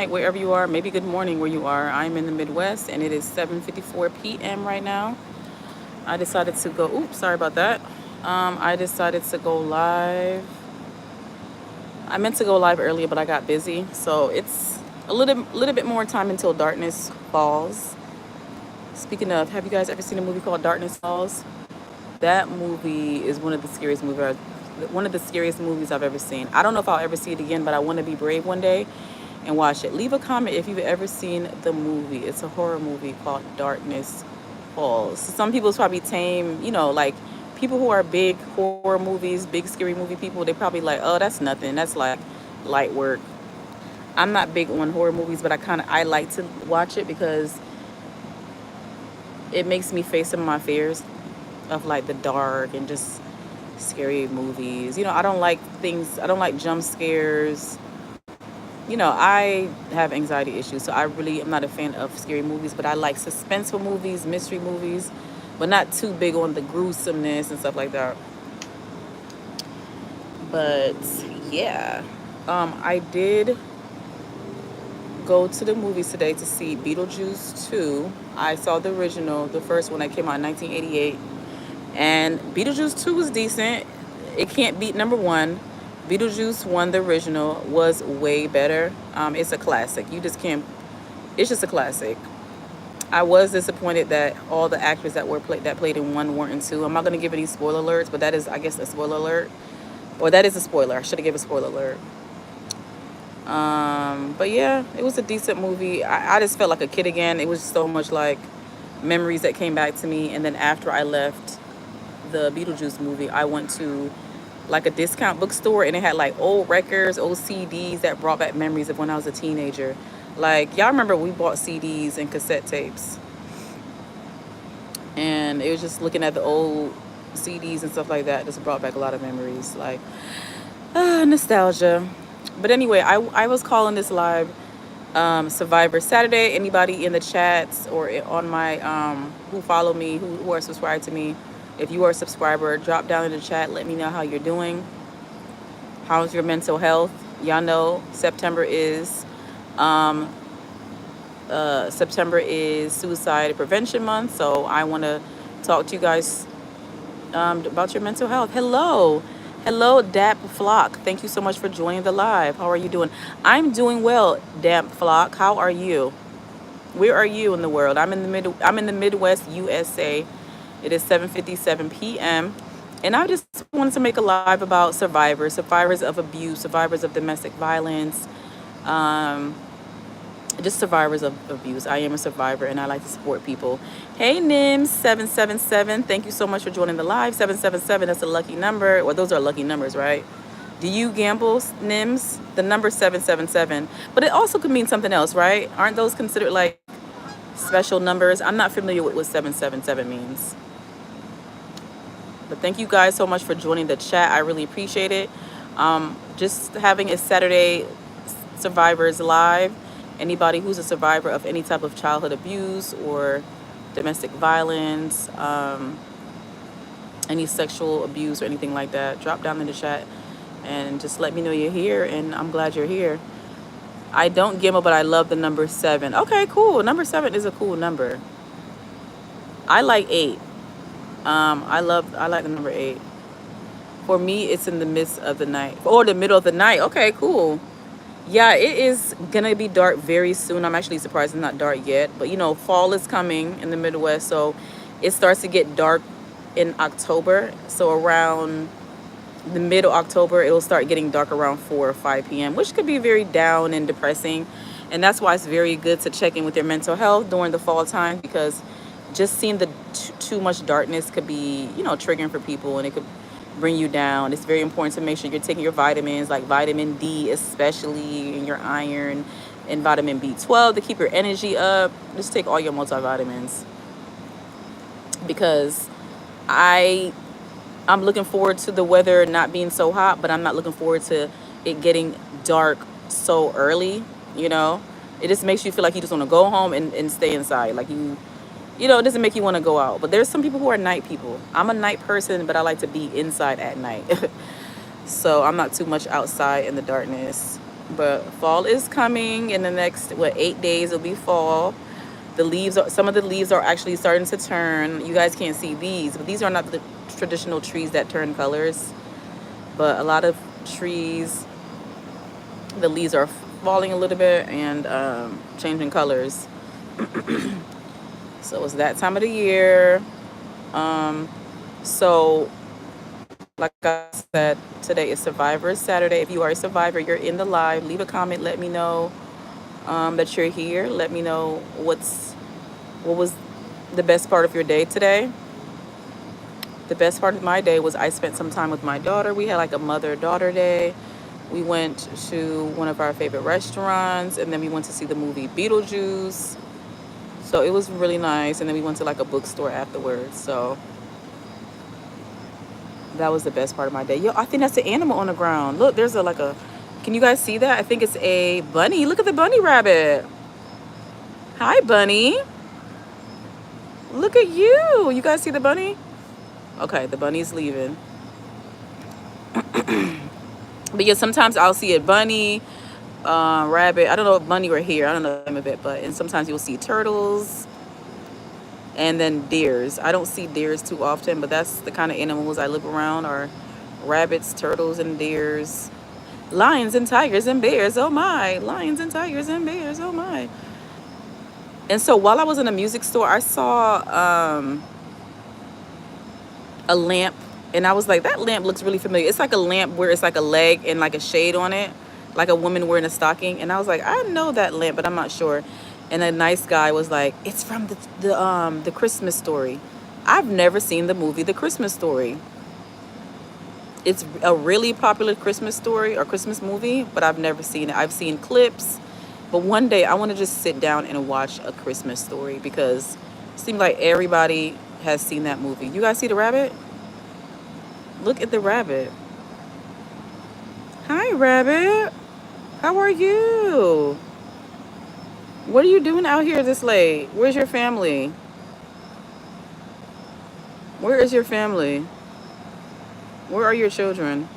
night wherever you are, maybe good morning where you are. I'm in the Midwest and it is 7:54 p.m. right now. I decided to go, oops, sorry about that. I decided to go live. I meant to go live earlier, but I got busy. So it's a little bit more time until darkness falls. Speaking of, have you guys ever seen a movie called Darkness Falls? That movie is one of the scariest movies I've ever seen. I don't know if I'll ever see it again, but I want to be brave one day and watch it. Leave a comment if you've ever seen the movie. It's a horror movie called Darkness Falls. Some people's probably tame, like people who are big horror movies, big scary movie people, they probably like, oh, that's nothing. That's like light work. I'm not big on horror movies, but I like to watch it because it makes me face some of my fears of like the dark and just scary movies. I don't like jump scares. I have anxiety issues, so I really am not a fan of scary movies, but I like suspenseful movies, mystery movies, but not too big on the gruesomeness and stuff like that. But yeah, I did go to the movies today to see Beetlejuice 2. I saw the original, the first one that came out in 1988. And Beetlejuice 2 was decent. It can't beat number one. Beetlejuice 1, the original, was way better. It's a classic. You just can't, it's just a classic. I was disappointed that all the actors that played in 1 weren't in 2. I'm not going to give any spoiler alerts, but that is, I guess, a spoiler alert. Or that is a spoiler. I should have given a spoiler alert. But yeah, it was a decent movie. I just felt like a kid again. It was so much like memories that came back to me. And then after I left the Beetlejuice movie, I went to like a discount bookstore and it had like old records, old CDs that brought back memories of when I was a teenager. Like, y'all remember we bought CDs and cassette tapes. And it was just looking at the old CDs and stuff like that just brought back a lot of memories. Like, nostalgia. But anyway, I was calling this live Survivor Saturday. Anybody in the chats or on my who follow me, who are subscribed to me, if you are a subscriber, drop down in the chat. Let me know how you're doing. How's your mental health? Y'all know September is Suicide Prevention Month, so I want to talk to you guys about your mental health. Hello, Dap Flock. Thank you so much for joining the live. How are you doing? I'm doing well, Dap Flock. How are you? Where are you in the world? I'm in the Midwest, USA. It is 7:57 p.m. And I just wanted to make a live about survivors of abuse, survivors of domestic violence, just survivors of abuse. I am a survivor and I like to support people. Hey, NIMS 777. Thank you so much for joining the live. 777, that's a lucky number. Well, those are lucky numbers, right? Do you gamble, NIMS? The number 777. But it also could mean something else, right? Aren't those considered like special numbers? I'm not familiar with what 777 means. But thank you guys so much for joining the chat. I really appreciate it. Just having a Saturday Survivors Live. Anybody who's a survivor of any type of childhood abuse or domestic violence, any sexual abuse or anything like that, drop down in the chat and just let me know you're here, and I'm glad you're here. I don't gamble, but I love the number 7. Okay, cool. Number 7 is a cool number. I like 8. I like the number 8. For me, it's in the midst of the night or the middle of the night. Okay, cool. Yeah, it is gonna be dark very soon. I'm actually surprised it's not dark yet, but fall is coming in the Midwest, so it starts to get dark in October. So around the middle of October, it'll start getting dark around 4 or 5 p.m., which could be very down and depressing. And that's why it's very good to check in with your mental health during the fall time, because just seeing the too much darkness could be, triggering for people, and it could bring you down. It's very important to make sure you're taking your vitamins, like vitamin D especially, and your iron, and vitamin B12 to keep your energy up. Just take all your multivitamins, because I'm looking forward to the weather not being so hot, but I'm not looking forward to it getting dark so early. It just makes you feel like you just want to go home and stay inside. Like it doesn't make you want to go out. But there's some people who are night people. I'm a night person, but I like to be inside at night. So I'm not too much outside in the darkness. But fall is coming in the next, what, 8 days it'll be fall. Some of the leaves are actually starting to turn. You guys can't see these, but these are not the traditional trees that turn colors. But a lot of trees, the leaves are falling a little bit and changing colors. So it's that time of the year. So like I said, today is Survivor Saturday. If you are a survivor, you're in the live. Leave a comment. Let me know that you're here. Let me know what was the best part of your day today. The best part of my day was I spent some time with my daughter. We had like a mother-daughter day. We went to one of our favorite restaurants, and then we went to see the movie Beetlejuice. So it was really nice. And then we went to like a bookstore afterwards. So that was the best part of my day. Yo, I think that's an animal on the ground. Look, there's can you guys see that? I think it's a bunny. Look at the bunny rabbit. Hi, bunny. Look at you. You guys see the bunny? Okay, the bunny's leaving. But yeah, sometimes I'll see a bunny, rabbit. I don't know if bunny or hare. I don't know the name of it, and sometimes you'll see turtles and then deers. I don't see deers too often, but that's the kind of animals I live around are rabbits, turtles, and deers. Lions and tigers and bears, oh my. Lions and tigers and bears, oh my. And so while I was in a music store, I saw a lamp, and I was like, that lamp looks really familiar. It's like a lamp where it's like a leg and like a shade on it, like a woman wearing a stocking. And I was like, I know that lamp, but I'm not sure. And a nice guy was like, it's from the Christmas Story. I've never seen the movie The Christmas Story. It's a really popular Christmas story or Christmas movie, but I've never seen it. I've seen clips, but one day I want to just sit down and watch A Christmas Story because it seems like everybody has seen that movie. You guys see the rabbit? Look at the rabbit. Hi, rabbit. How are you? What are you doing out here this late? Where's your family? Where is your family? Where are your children?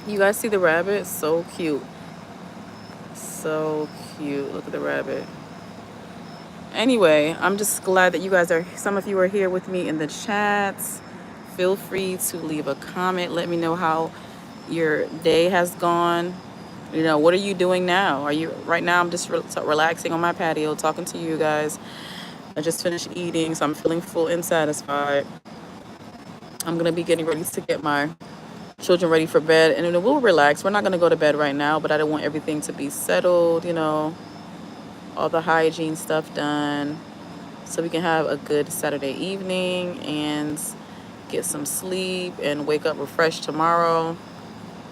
You guys see the rabbit? So cute. So cute. Look at the rabbit. Anyway, I'm just glad that some of you are here with me in the chats. Feel free to leave a comment. Let me know how your day has gone. You know, what are you doing now? Right now I'm just relaxing on my patio, talking to you guys. I just finished eating, so I'm feeling full and satisfied. I'm going to be getting ready to get my children ready for bed, and then we'll relax. We're not going to go to bed right now, but I don't want everything to be settled, all the hygiene stuff done, so we can have a good Saturday evening and get some sleep and wake up refreshed tomorrow.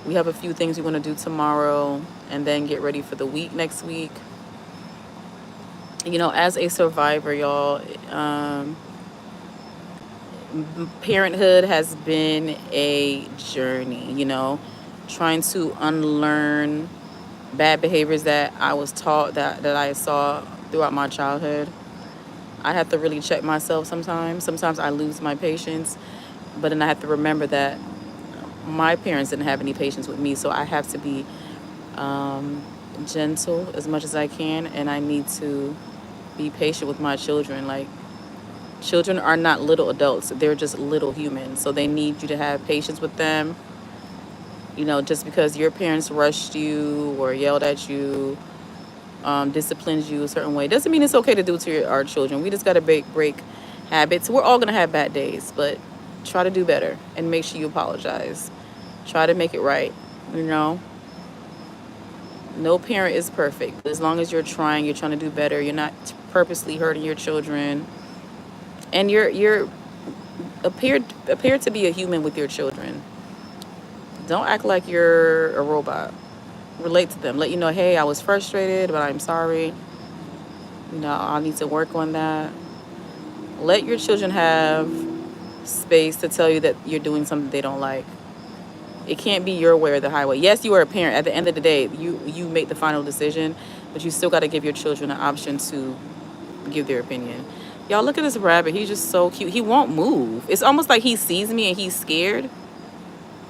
We have a few things we want to do tomorrow and then get ready for the week next week. As a survivor, y'all, parenthood has been a journey, trying to unlearn bad behaviors that I was taught, that I saw throughout my childhood. I have to really check myself sometimes. Sometimes I lose my patience, but then I have to remember that my parents didn't have any patience with me, so I have to be gentle as much as I can, and I need to be patient with my children. Like, children are not little adults. They're just little humans, so they need you to have patience with them. Just because your parents rushed you or yelled at you, disciplined you a certain way, doesn't mean it's okay to do to our children. We just got to break habits. We're all going to have bad days, but try to do better and make sure you apologize. Try to make it right, No parent is perfect. As long as you're trying to do better, you're not purposely hurting your children. And you're appear to be a human with your children. Don't act like you're a robot. Relate to them. Let you know, hey, I was frustrated, but I'm sorry. I need to work on that. Let your children have space to tell you that you're doing something they don't like. It can't be your way or the highway. Yes, you are a parent. At the end of the day, you make the final decision, but you still got to give your children an option to give their opinion. Y'all, look at this rabbit. He's just so cute. He won't move. It's almost like he sees me and he's scared.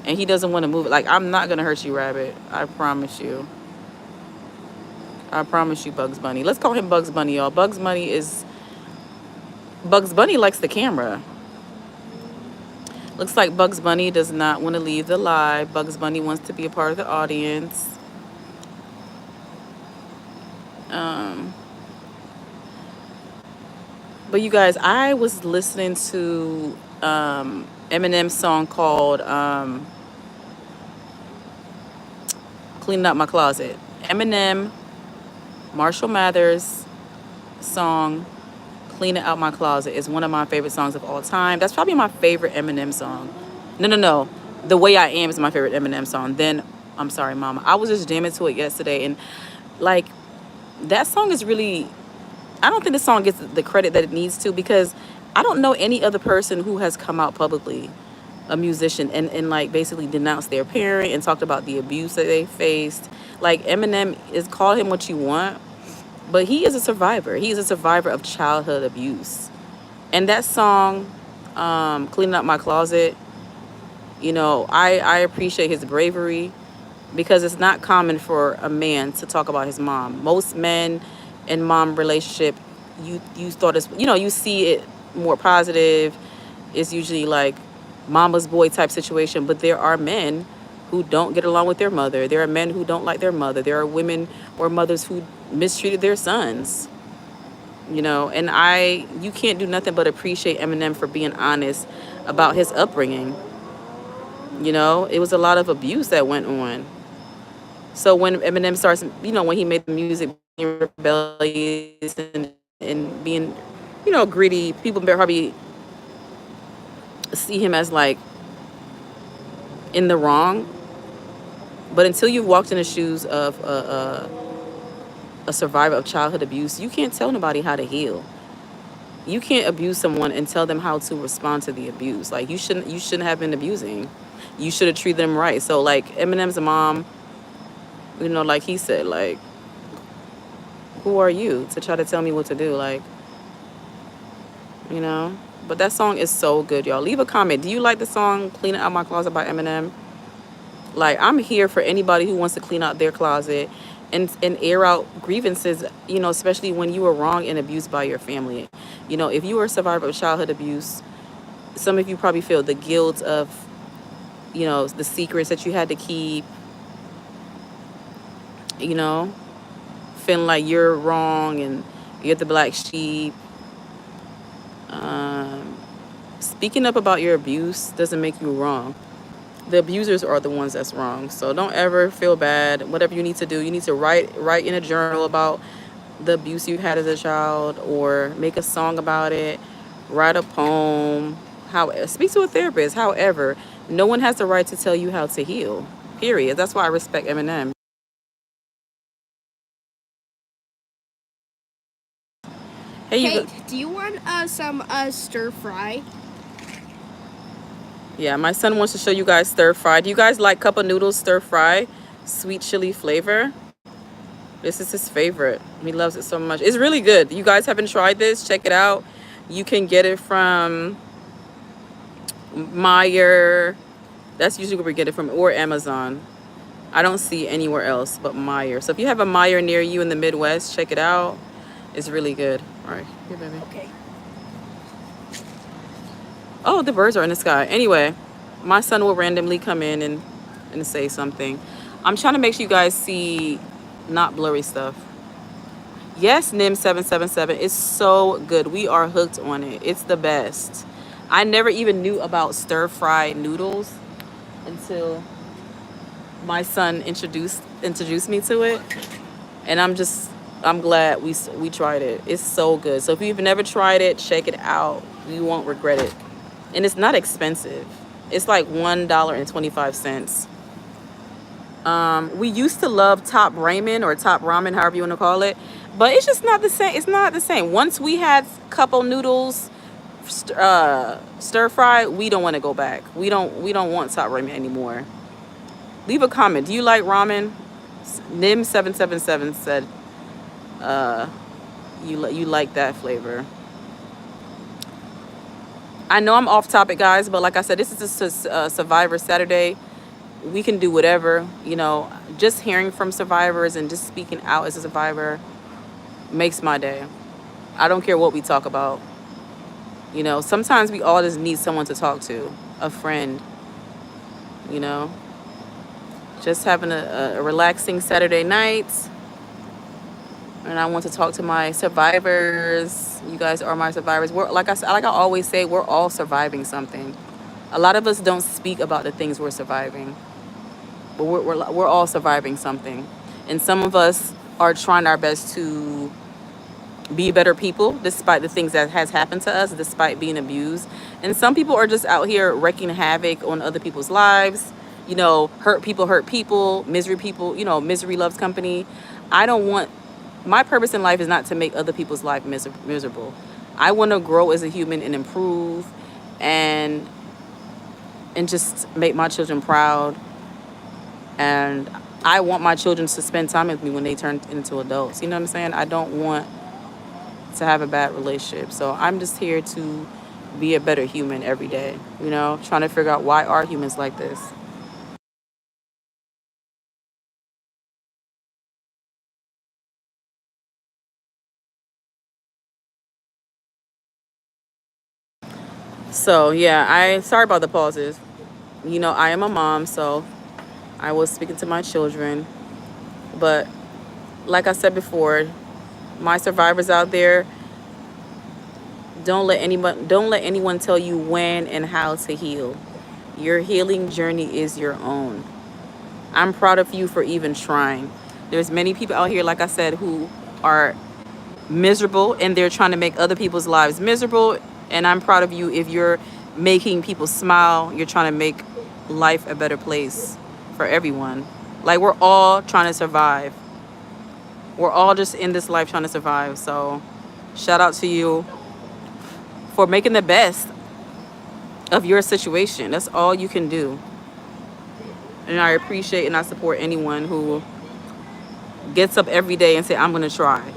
and he doesn't want to move it. Like, I'm not gonna hurt you, Rabbit. I promise you. I promise you, Bugs Bunny. Let's call him Bugs Bunny, y'all. Bugs Bunny likes the camera. Looks like Bugs Bunny does not want to leave the live. Bugs Bunny wants to be a part of the audience. But you guys, I was listening to Eminem's song called Cleaning Up My Closet. Eminem, Marshall Mathers song, Cleaning Out My Closet, is one of my favorite songs of all time. That's probably my favorite Eminem song. No. The Way I Am is my favorite Eminem song. Then, I'm sorry, Mama. I was just jamming to it yesterday. And, like, that song is really... I don't think the song gets the credit that it needs to, because I don't know any other person who has come out publicly, a musician, and like basically denounced their parent and talked about the abuse that they faced. Like, Eminem is, call him what you want, but he is a survivor. He is a survivor of childhood abuse. And that song, Cleaning Up My Closet, you know, I appreciate his bravery, because it's not common for a man to talk about his mom. Most men and mom relationship, you thought it's, you know, you see it more positive. It's usually like mama's boy type situation, but there are men who don't get along with their mother. There are men who don't like their mother. There are women or mothers who mistreated their sons, you know. And you can't do nothing but appreciate Eminem for being honest about his upbringing. You know, it was a lot of abuse that went on. So when Eminem starts, you know, when he made the music, being rebellious and being, you know, greedy, people probably see him as like in the wrong. But until you've walked in the shoes of a survivor of childhood abuse, you can't tell nobody how to heal. You can't abuse someone and tell them how to respond to the abuse. Like, you shouldn't have been abusing. You should have treated them right. So like Eminem's mom, you know, like he said, like, who are you to try to tell me what to do? Like, you know. But that song is so good, y'all. Leave a comment. Do you like the song Cleaning Out My Closet by Eminem? Like, I'm here for anybody who wants to clean out their closet and air out grievances, you know, especially when you were wrong and abused by your family. You know, if you were a survivor of childhood abuse, some of you probably feel the guilt of, you know, the secrets that you had to keep, you know, feeling like you're wrong and you're the black sheep. Speaking up about your abuse doesn't make you wrong. The abusers are the ones that's wrong. So don't ever feel bad. Whatever you need to do, you need to write in a journal about the abuse you had as a child, or make a song about it, write a poem, speak to a therapist. However, no one has the right to tell you how to heal, period. That's why I respect Eminem. Hey, Kate, do you want some stir fry? Yeah, my son wants to show you guys stir fry. Do you guys like cup of noodles stir fry? Sweet chili flavor. This is his favorite. He loves it so much. It's really good. You guys haven't tried this? Check it out. You can get it from Meyer. That's usually where we get it from, or Amazon. I don't see anywhere else but Meyer. So if you have a Meyer near you in the Midwest, check it out. It's really good. All right, here, baby. Okay. Oh, the birds are in the sky. Anyway, my son will randomly come in and say something. I'm trying to make sure you guys see not blurry stuff. Yes, NIM777 is so good. We are hooked on it. It's the best. I never even knew about stir-fried noodles until my son introduced me to it. And I'm glad we tried it. It's so good. So if you've never tried it, check it out. You won't regret it. And it's not expensive. It's like $1.25. We used to love Top Ramen or Top Ramen, however you want to call it, but it's just not the same. It's not the same. Once we had couple noodles stir fry, we don't want to go back. We don't want Top Ramen anymore. Leave a comment. Do you like ramen? NIM777 said you like that flavor. I know I'm off topic, guys, but like I said, this is a Survivor Saturday. we can do whatever, you know. Just hearing from survivors and just speaking out as a survivor makes my day. I don't care what we talk about. You know, sometimes we all just need someone to talk to, a friend, you know. Just having a relaxing Saturday night. And I want to talk to my survivors. You guys are my survivors. We're like I always say, we're all surviving something. A lot of us don't speak about the things we're surviving, but we're all surviving something. And some of us are trying our best to be better people despite the things that has happened to us, despite being abused. And some people are just out here wreaking havoc on other people's lives. You know, hurt people, misery people, you know, misery loves company. I don't want, my purpose in life is not to make other people's life miserable. I want to grow as a human and improve and just make my children proud. And I want my children to spend time with me when they turn into adults. You know what I'm saying? I don't want to have a bad relationship. So I'm just here to be a better human every day, you know, trying to figure out why are humans like this. So yeah, I sorry about the pauses. You know, I am a mom, so I was speaking to my children. But like I said before, my survivors out there, don't let anyone tell you when and how to heal. Your healing journey is your own. I'm proud of you for even trying. There's many people out here, like I said, who are miserable and they're trying to make other people's lives miserable. And I'm proud of you if you're making people smile. You're trying to make life a better place for everyone. Like, we're all trying to survive. We're all just in this life trying to survive. So shout out to you for making the best of your situation. That's all you can do. And I appreciate and I support anyone who gets up every day and say, I'm going to try.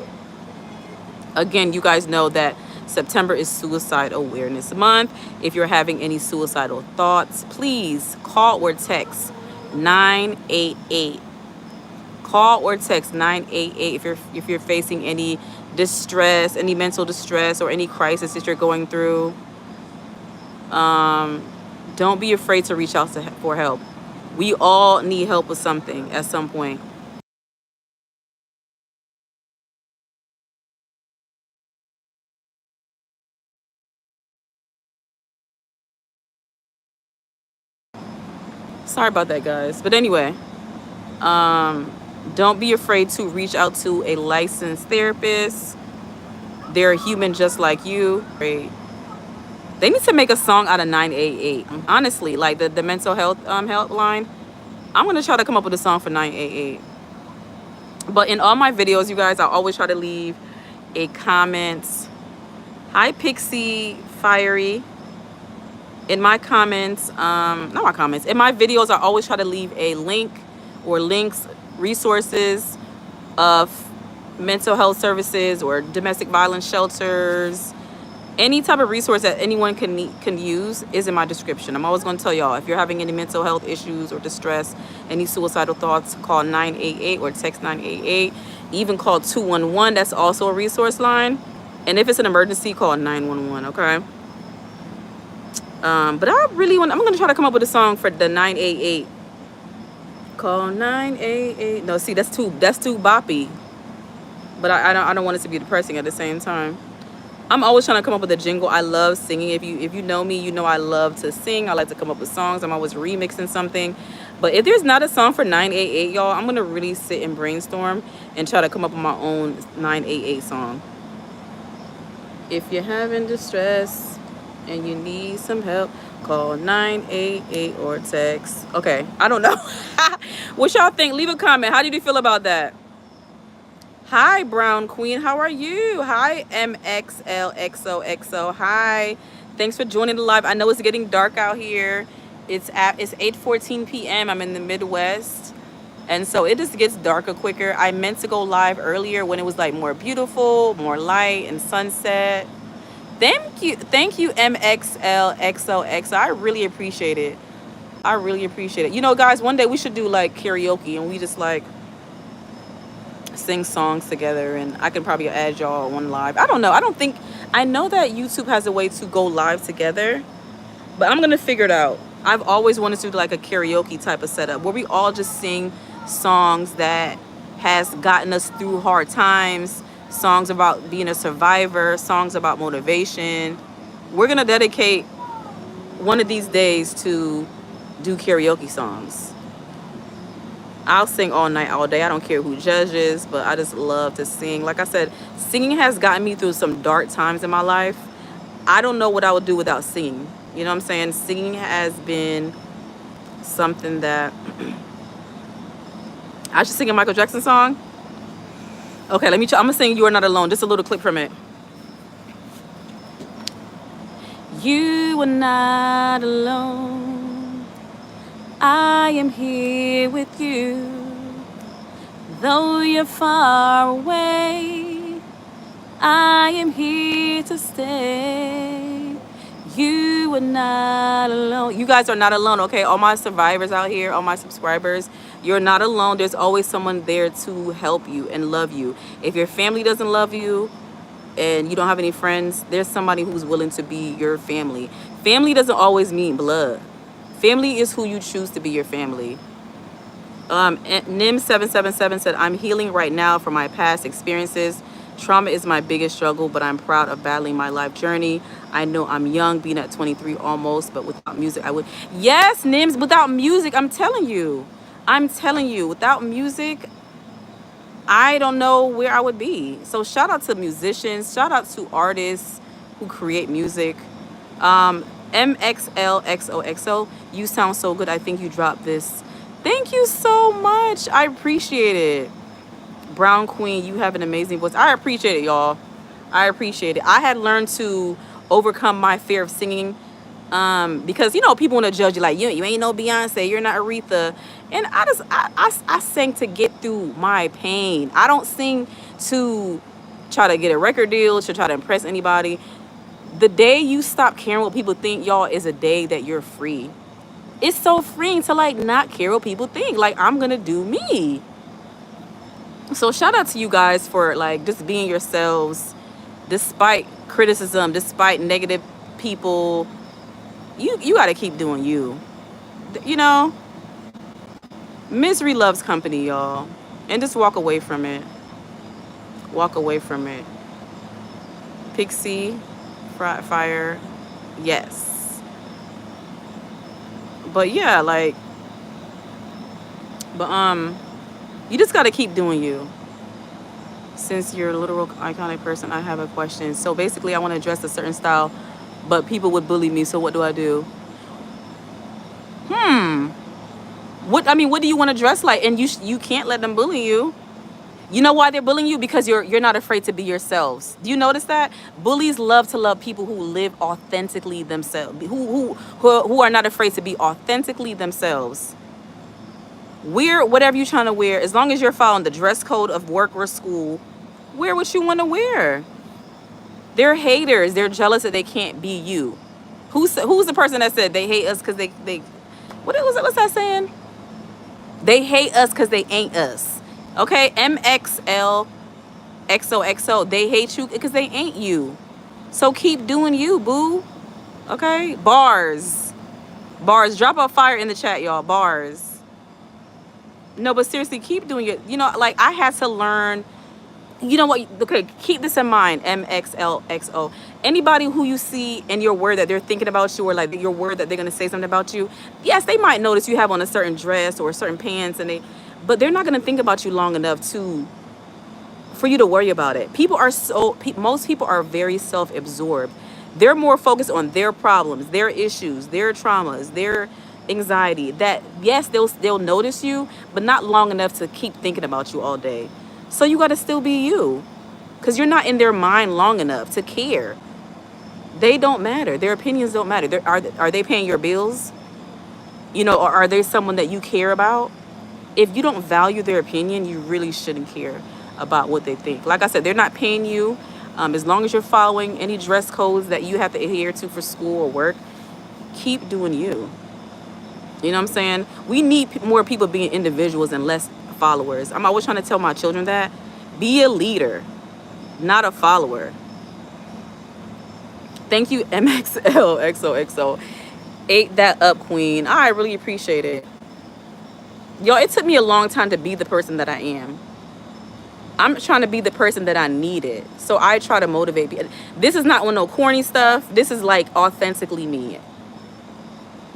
Again, you guys know that September is Suicide Awareness Month. If you're having any suicidal thoughts, please call or text 988. Call or text 988 if you're facing any distress, any mental distress, or any crisis that you're going through. Don't be afraid to reach out for help. We all need help with something at some point. Sorry about that, guys. But anyway, don't be afraid to reach out to a licensed therapist. They're human just like you. They need to make a song out of 988. Honestly, like the mental health helpline. I'm gonna try to come up with a song for 988. But in all my videos, you guys, I always try to leave a comment. Hi, Pixie Fiery. In my comments, not my comments, in my videos, I always try to leave a link or links, resources of mental health services or domestic violence shelters. Any type of resource that anyone can use is in my description. I'm always going to tell y'all, if you're having any mental health issues or distress, any suicidal thoughts, call 988 or text 988. Even call 211. That's also a resource line. And if it's an emergency, call 911, okay? But I'm going to try to come up with a song for the 988. Call 988. No, see, that's too boppy. But I don't want it to be depressing at the same time. I'm always trying to come up with a jingle. I love singing. If you know me, you know I love to sing. I like to come up with songs. I'm always remixing something. But if there's not a song for 988, y'all, I'm going to really sit and brainstorm and try to come up with my own 988 song. If you're having distress and you need some help, call 988 or text. Okay, I don't know. What y'all think? Leave a comment. How did you feel about that? Hi, Brown Queen. How are you? Hi, MXLXOXO. Hi. Thanks for joining the live. I know it's getting dark out here. It's 8:14 p.m. I'm in the Midwest. And so it just gets darker quicker. I meant to go live earlier when it was like more beautiful, more light and sunset. Thank you, MXLXOXO. I really appreciate it. I really appreciate it. You know, guys, one day we should do like karaoke and we just like sing songs together, and I can probably add y'all on live. I don't know. I don't think I know that YouTube has a way to go live together, but I'm gonna figure it out. I've always wanted to do like a karaoke type of setup where we all just sing songs that has gotten us through hard times, songs about being a survivor, songs about motivation. We're gonna dedicate one of these days to do karaoke songs. I'll sing all night, all day. I don't care who judges, but I just love to sing. Like I said, singing has gotten me through some dark times in my life. I don't know what I would do without singing. You know what I'm saying? Singing has been something that I should sing a Michael Jackson song. Okay, let me try. I'm gonna sing "You Are Not Alone." Just a little clip from it. You are not alone. I am here with you. Though you're far away, I am here to stay. You are not alone. You guys are not alone, okay? All my survivors out here, all my subscribers, you're not alone. There's always someone there to help you and love you. If your family doesn't love you and you don't have any friends, there's somebody who's willing to be your family. Family doesn't always mean blood. Family is who you choose to be your family. Nim777 said, I'm healing right now from my past experiences. Trauma is my biggest struggle, but I'm proud of battling my life journey. I know I'm young, being at 23 almost, but without music, I would. Yes, Nims, without music, I'm telling you. I'm telling you, without music, I don't know where I would be. So shout out to musicians, shout out to artists who create music. MXLXOXO, you sound so good. I think you dropped this. Thank you so much. I appreciate it. Brown Queen, you have an amazing voice. I appreciate it, y'all. I appreciate it. I had learned to overcome my fear of singing because, you know, people want to judge you like, you ain't no Beyonce, you're not Aretha. And I sang to get through my pain. I don't sing to try to get a record deal, to try to impress anybody. The day you stop caring what people think, y'all, is a day that you're free. It's so freeing to like not care what people think. Like, I'm gonna do me. So shout out to you guys for like just being yourselves despite criticism, despite negative people. You got to keep doing you. You know, misery loves company, y'all. And just walk away from it. Walk away from it. Pixie, fire, yes. But yeah, like, you just got to keep doing you. Since you're a literal iconic person, I have a question. So basically, I want to dress a certain style, but people would bully me. So what do I do? What do you want to dress like? And you can't let them bully you. You know why they're bullying you? Because you're not afraid to be yourselves. Do you notice that? Bullies love to love people who live authentically themselves, who are not afraid to be authentically themselves. Wear whatever you're trying to wear, as long as you're following the dress code of work or school. Wear what you want to wear. They're haters. They're jealous that they can't be you. Who's the person that said they hate us because they what's that saying? They hate us because they ain't us. Okay, MXLXOXO. They hate you because they ain't you. So keep doing you, boo. Okay, bars. Drop a fire in the chat, y'all. Bars. No, but seriously, keep doing it. You know, like I had to learn. You know what? Okay, keep this in mind. MXLXO. Anybody who you see in your word that they're thinking about you, or like your word that they're gonna say something about you. Yes, they might notice you have on a certain dress or certain pants, but they're not gonna think about you long enough for you to worry about it. Most people are very self-absorbed. They're more focused on their problems, their issues, their traumas, their anxiety. That yes, they'll notice you, but not long enough to keep thinking about you all day. So you got to still be you, because you're not in their mind long enough to care. They don't matter. Their opinions don't matter. Are they paying your bills? You know, or are they someone that you care about? If you don't value their opinion, you really shouldn't care about what they think. Like I said, they're not paying you. As long as you're following any dress codes that you have to adhere to for school or work, keep doing you. You know what I'm saying? We need more people being individuals and less followers. I'm always trying to tell my children that. Be a leader, not a follower. Thank you, MXL. Ate that up, queen. I really appreciate it. Y'all, it took me a long time to be the person that I am. I'm trying to be the person that I needed. So I try to motivate people. This is not on no corny stuff. This is like authentically me.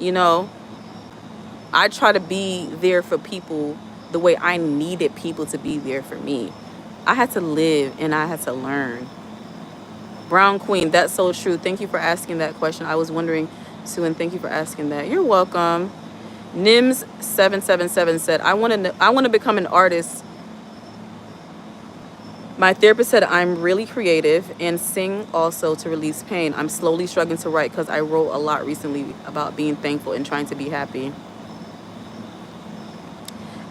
You know? I try to be there for people the way I needed people to be there for me. I had to live and I had to learn. Brown Queen, that's so true. Thank you for asking that question. I was wondering too, and thank you for asking that. You're welcome. Nims777 said, I want to become an artist. My therapist said I'm really creative and sing also to release pain. I'm slowly struggling to write because I wrote a lot recently about being thankful and trying to be happy.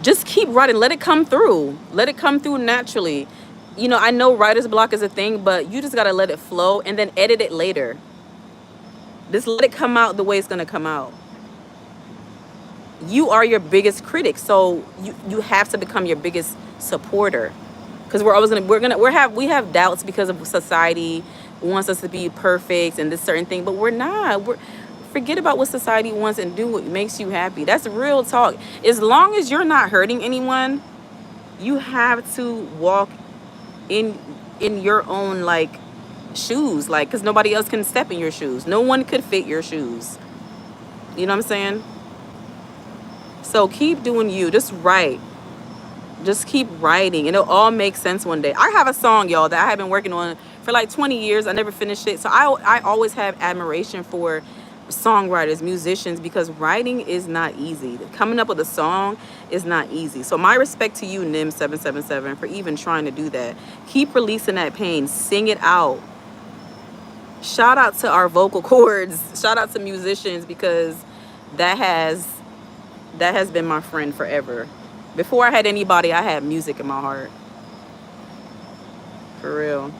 Just keep writing. Let it come through. Let it come through naturally. You know, I know writer's block is a thing, but you just got to let it flow and then edit it later. Just let it come out the way it's going to come out. You are your biggest critic, so you have to become your biggest supporter. Because we're always we have doubts because of society wants us to be perfect and this certain thing, but we're not. Forget about what society wants and do what makes you happy. That's real talk. As long as you're not hurting anyone, you have to walk in your own like shoes, like, because nobody else can step in your shoes. No one could fit your shoes. You know what I'm saying? So keep doing you. Just write. Just keep writing, and it'll all make sense one day. I have a song, y'all, that I have been working on for like 20 years. I never finished it. So I always have admiration for songwriters, musicians, because writing is not easy. Coming up with a song is not easy. So my respect to you, Nim777, for even trying to do that. Keep releasing that pain. Sing it out. Shout out to our vocal cords. Shout out to musicians, because that has been my friend forever. Before I had anybody, I had music in my heart. For real.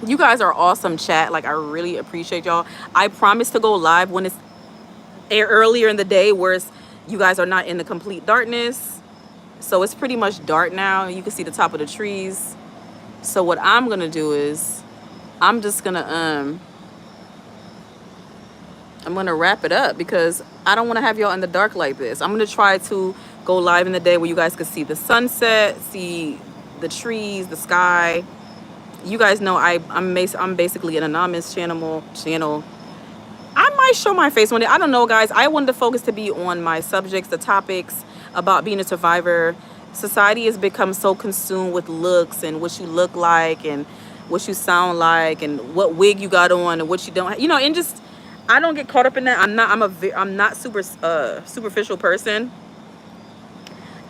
You guys are awesome, chat. Like, I really appreciate y'all. I promise to go live when it's earlier in the day, where you guys are not in the complete darkness. So it's pretty much dark now. You can see the top of the trees. So what I'm going to do is I'm just going to I'm going to wrap it up, because I don't want to have y'all in the dark like this. I'm going to try to go live in the day where you guys can see the sunset, see the trees, the sky. You guys know I'm basically an anonymous channel. I might show my face one day. I don't know, guys. I wanted the focus to be on my subjects, the topics about being a survivor. Society has become so consumed with looks and what you look like and what you sound like and what wig you got on and what you don't have. You know, and just, I don't get caught up in that. I'm not super superficial person.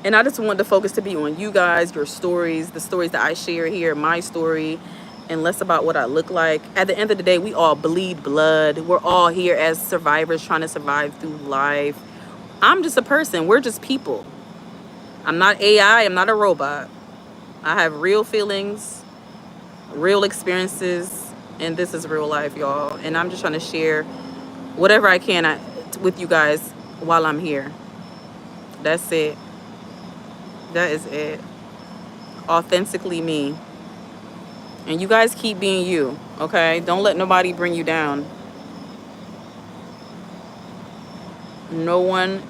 And I just want the focus to be on you guys, your stories, the stories that I share here, my story, and less about what I look like. At the end of the day, we all bleed blood. We're all here as survivors trying to survive through life. I'm just a person. We're just people. I'm not AI. I'm not a robot. I have real feelings, real experiences, and this is real life, y'all. And I'm just trying to share whatever I can with you guys while I'm here. That's it. That is it. Authentically me. And you guys keep being you, okay? Don't let nobody bring you down. No one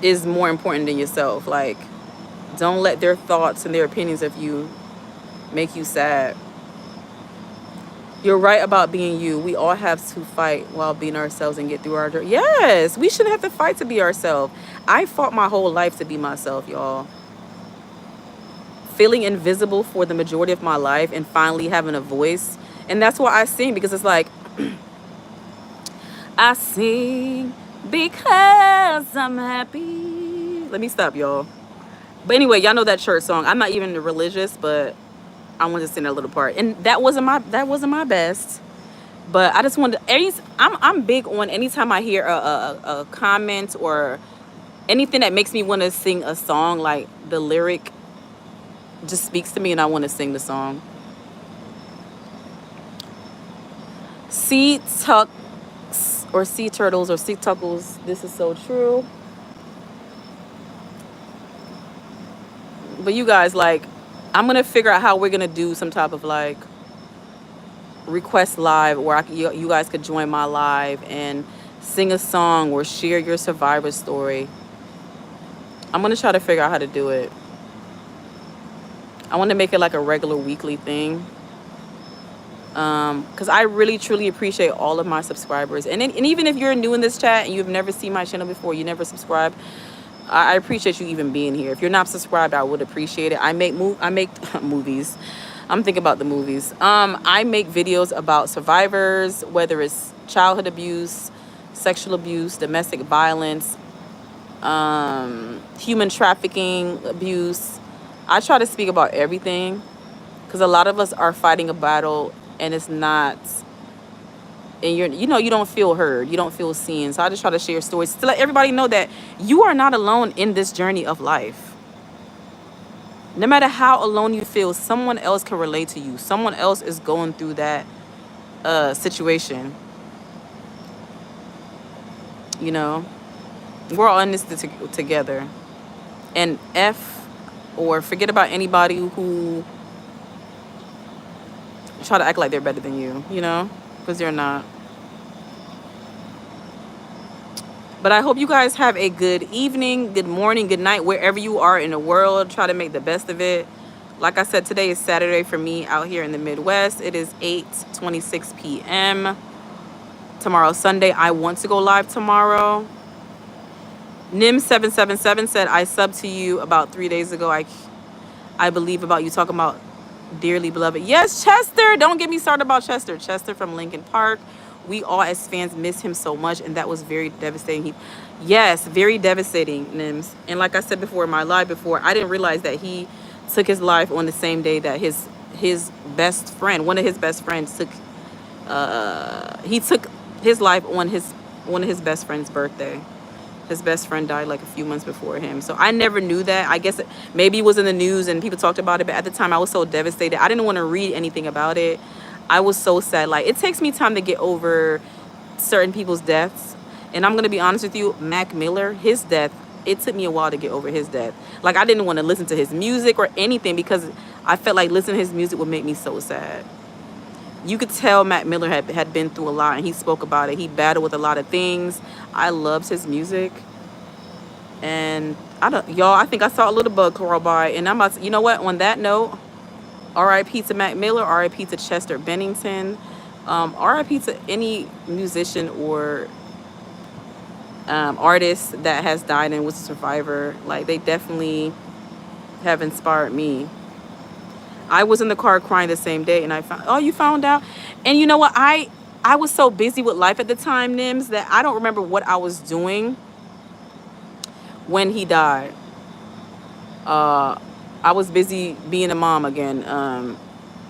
is more important than yourself. Like, don't let their thoughts and their opinions of you make you sad. You're right about being you. We all have to fight while being ourselves and get through our journey. Yes, we shouldn't have to fight to be ourselves. I fought my whole life to be myself, y'all. Feeling invisible for the majority of my life and finally having a voice. And that's why I sing, because it's like, I sing because I'm happy. Let me stop, y'all. But anyway, y'all know that church song. I'm not even religious, but I wanted to sing that little part. And that wasn't my best. But I just wanted to, I'm big on anytime I hear a comment or anything that makes me want to sing a song, like the lyric just speaks to me and I want to sing the song. C Tucks or sea turtles or sea tuckles. This is so true. But you guys, like, I'm gonna figure out how we're gonna do some type of like request live where you guys could join my live and sing a song or share your survivor story. I'm gonna try to figure out how to do it. I want to make it like a regular weekly thing. Because I really truly appreciate all of my subscribers, and even if you're new in this chat and you've never seen my channel before, you never subscribe, I appreciate you even being here. If you're not subscribed, I would appreciate it. I make movies. I'm thinking about the movies. I make videos about survivors, whether it's childhood abuse, sexual abuse, domestic violence, human trafficking abuse. I try to speak about everything because a lot of us are fighting a battle and it's not, and you don't feel heard, you don't feel seen. So I just try to share stories to let everybody know that you are not alone in this journey of life. No matter how alone you feel, someone else can relate to you. Someone else is going through that situation. You know, we're all in this together. And forget about anybody who try to act like they're better than you, because they're not. But I hope you guys have a good evening, good morning, good night, wherever you are in the world. Try to make the best of it. Like I said, today is Saturday for me out here in the Midwest. It is 8:26 p.m. Tomorrow, Sunday. I want to go live tomorrow. Nim777 said, I subbed to you about 3 days ago. I believe about you talking about dearly beloved. Yes, Chester. Don't get me started about Chester. Chester from Lincoln Park. We all as fans miss him so much, and that was very devastating. Yes, very devastating, Nims. And like I said before in my live before, I didn't realize that he took his life on the same day that his best friend, one of his best friends, took his life on one of his best friend's birthday. His best friend died like a few months before him. So I never knew that. I guess maybe it was in the news and people talked about it, but at the time I was so devastated. I didn't want to read anything about it. I was so sad. Like, it takes me time to get over certain people's deaths. And I'm going to be honest with you, Mac Miller, his death, it took me a while to get over his death. Like, I didn't want to listen to his music or anything because I felt like listening to his music would make me so sad. You could tell Mac Miller had been through a lot, and he spoke about it. He battled with a lot of things. I loved his music. And I think I saw a little bug crawl by, and I'm about to, you know what, on that note, R.I.P. to Mac Miller, R.I.P. to Chester Bennington, R.I.P. to any musician or artist that has died and was a survivor. Like, they definitely have inspired me. I was in the car crying the same day, and you found out? And you know what? I was so busy with life at the time, Nims, that I don't remember what I was doing when he died. I was busy being a mom again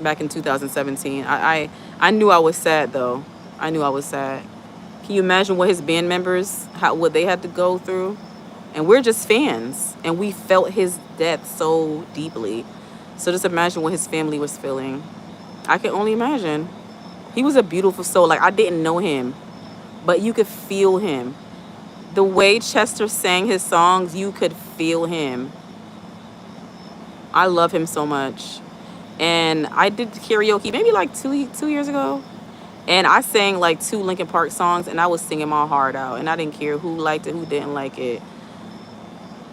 back in 2017. I knew I was sad, though. I knew I was sad. Can you imagine what his band members, what they had to go through? And we're just fans, and we felt his death so deeply. So just imagine what his family was feeling. I can only imagine. He was a beautiful soul. Like, I didn't know him, but you could feel him. The way Chester sang his songs, you could feel him. I love him so much. And I did karaoke maybe like two years ago. And I sang like 2 Linkin Park songs, and I was singing my heart out. And I didn't care who liked it, who didn't like it.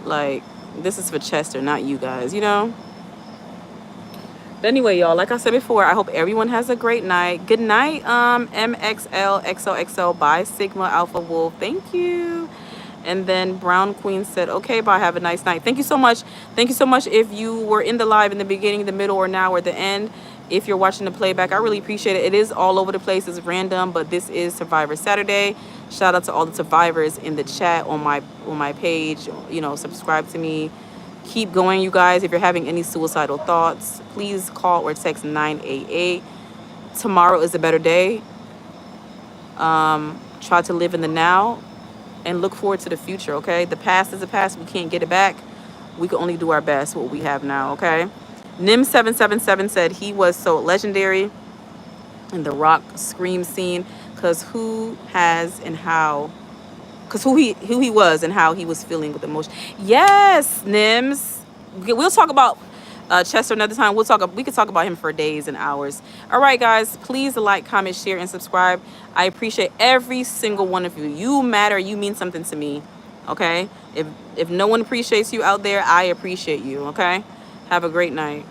Like, this is for Chester, not you guys, But anyway, y'all, like I said before, I hope everyone has a great night. Good night, MXLXOXO by Sigma Alpha Wolf. Thank you. And then Brown Queen said, okay, bye, have a nice night. Thank you so much. Thank you so much if you were in the live in the beginning, the middle, or now or the end. If you're watching the playback, I really appreciate it. It is all over the place. It's random, but this is Survivor Saturday. Shout out to all the survivors in the chat on my page. Subscribe to me. Keep going, you guys. If you're having any suicidal thoughts, please call or text 988. Tomorrow is a better day. Try to live in the now and look forward to the future, okay? The past is the past. We can't get it back. We can only do our best, what we have now, okay? Nim777 said he was so legendary in the rock scream scene. Cause who has and how, cause who he was and how he was feeling with emotion. Yes, Nims. We'll talk about Chester another time. We could talk about him for days and hours. All right, guys. Please like, comment, share, and subscribe. I appreciate every single one of you. You matter. You mean something to me. Okay. If no one appreciates you out there, I appreciate you. Okay. Have a great night.